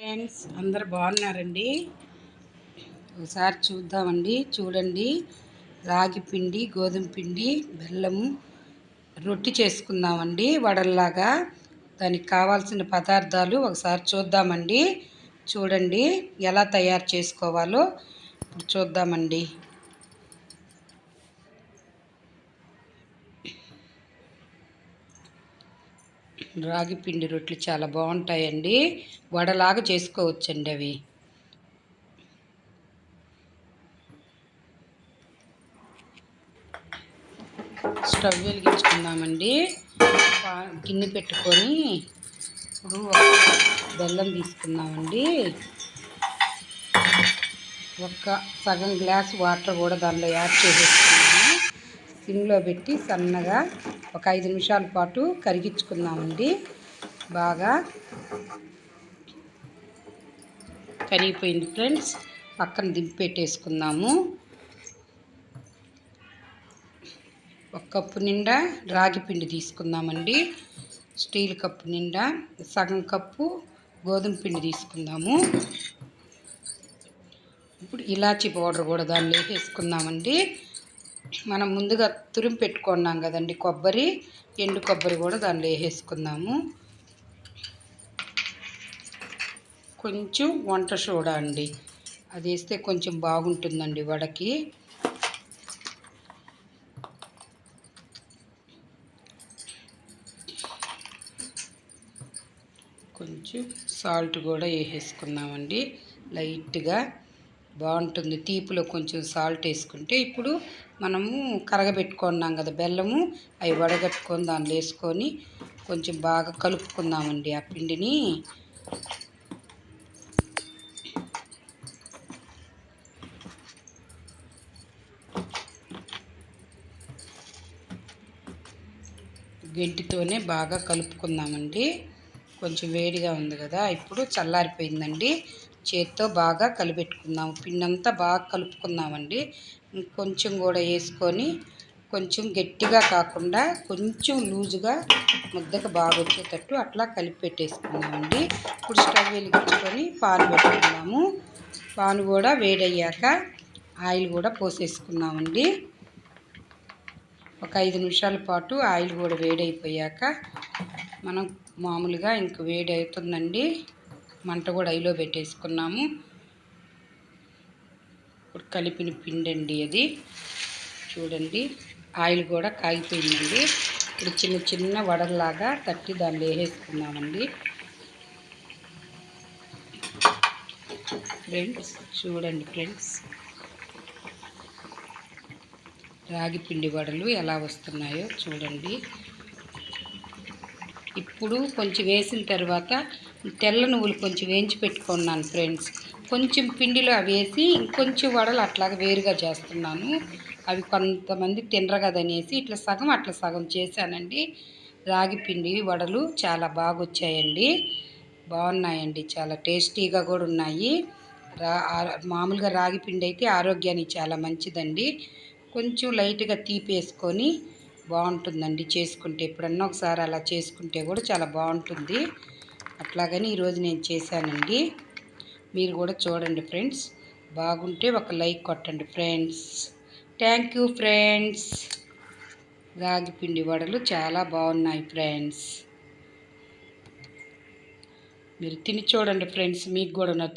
Friends అందరు బాగున్నారండి. ఒకసారి చూద్దామండి. చూడండి, రాగి పిండి, గోధుమ పిండి, బెల్లము రొట్టి చేసుకుందామండి వడల్లాగా. దానికి కావాల్సిన పదార్థాలు ఒకసారి చూద్దామండి. చూడండి ఎలా తయారు చేసుకోవాలో ఇప్పుడు చూద్దామండి. రాగి పిండి రొట్టెలు చాలా బాగుంటాయండి. వడలాగా చేసుకోవచ్చండి అవి. స్టవ్ వెలిగించుకుందామండి. గిన్నె పెట్టుకొని ఇప్పుడు బెల్లం తీసుకుందామండి. సగం గ్లాస్ వాటర్ కూడా దానిలో యాడ్ చేసేసుకున్నాము. సిమ్లో పెట్టి సన్నగా ఒక 5 నిమిషాల పాటు కరిగించుకుందామండి. బాగా కరిగిపోయింది ఫ్రెండ్స్. పక్కన దింపి పెట్టేసుకుందాము. 1 కప్పు నిండా రాగి పిండి తీసుకుందామండి. స్టీల్ కప్పు నిండా సగం కప్పు గోధుమ పిండి తీసుకుందాము. ఇప్పుడు ఇలాచీ పౌడర్ కూడా దాన్ని వేసుకుందామండి. మనం ముందుగా తురిమి పెట్టుకున్నాం కదండి కొబ్బరి, ఎండు కొబ్బరి కూడా దానిలో వేసుకుందాము. కొంచెం వంట సోడా అండి, అది వేస్తే కొంచెం బాగుంటుందండి వడకి. కొంచెం సాల్ట్ కూడా వేసేసుకుందామండి. లైట్గా బాగుంటుంది. తీపిలో కొంచెం సాల్ట్ వేసుకుంటే ఇప్పుడు మనము కరగబెట్టుకున్నాం కదా బెల్లము, అవి వడగట్టుకొని దానిలో వేసుకొని కొంచెం బాగా కలుపుకుందామండి ఆ పిండిని. గెంటితోనే బాగా కలుపుకుందామండి. కొంచెం వేడిగా ఉంది కదా, ఇప్పుడు చల్లారిపోయిందండి. చేత్తో బాగా కలిపెట్టుకుందాము. పిండి అంతా బాగా కలుపుకుందామండి. కొంచెం కూడా వేసుకొని కొంచెం గట్టిగా కాకుండా కొంచెం లూజుగా ముద్దకు బాగా వచ్చేటట్టు అట్లా కలిపి పెట్టేసుకుందామండి. ఇప్పుడు స్టవ్ వెలిగించుకొని పాలు పెట్టుకుందాము. పాలు కూడా వేడయ్యాక ఆయిల్ కూడా పోసేసుకుందామండి. ఒక 5 నిమిషాల పాటు ఆయిల్ కూడా వేడైపోయాక మనం మామూలుగా ఇంక వేడి అవుతుందండి. మంట కూడా ఐలో పెట్టేసుకున్నాము. ఇప్పుడు కలిపిన పిండి అండి అది. చూడండి ఆయిల్ కూడా కాగిపోయిందండి. ఇప్పుడు చిన్న చిన్న వడల్లాగా తట్టి దాన్ని వేసేసుకున్నామండి. ఫ్రెండ్స్ చూడండి ఫ్రెండ్స్, రాగి పిండి వడలు ఎలా వస్తున్నాయో చూడండి. ఇప్పుడు కొంచెం వేసిన తర్వాత తెల్ల నువ్వులు కొంచెం వేయించి పెట్టుకున్నాను ఫ్రెండ్స్. కొంచెం పిండిలో అవి వేసి ఇంకొంచెం వడలు అట్లాగా వేరుగా చేస్తున్నాను. అవి కొంతమంది తినరు కదనేసి ఇట్లా సగం చేశానండి. రాగి పిండి వడలు చాలా బాగా వచ్చాయండి. బాగున్నాయండి, చాలా టేస్టీగా కూడా ఉన్నాయి. మామూలుగా రాగి పిండి అయితే ఆరోగ్యానికి చాలా మంచిదండి. కొంచెం లైట్గా తీపి వేసుకొని బాగుంటుందండి చేసుకుంటే. ఎప్పుడన్నా ఒకసారి అలా చేసుకుంటే కూడా చాలా బాగుంటుంది. అట్లాగని ఈరోజు నేను చేశానండి. మీరు కూడా చూడండి ఫ్రెండ్స్. బాగుంటే ఒక లైక్ కొట్టండి ఫ్రెండ్స్. Thank you friends. రాగి పిండి వడలు చాలా బాగున్నాయి ఫ్రెండ్స్. మీరు తిని చూడండి ఫ్రెండ్స్, మీకు కూడా నచ్చుతుంది.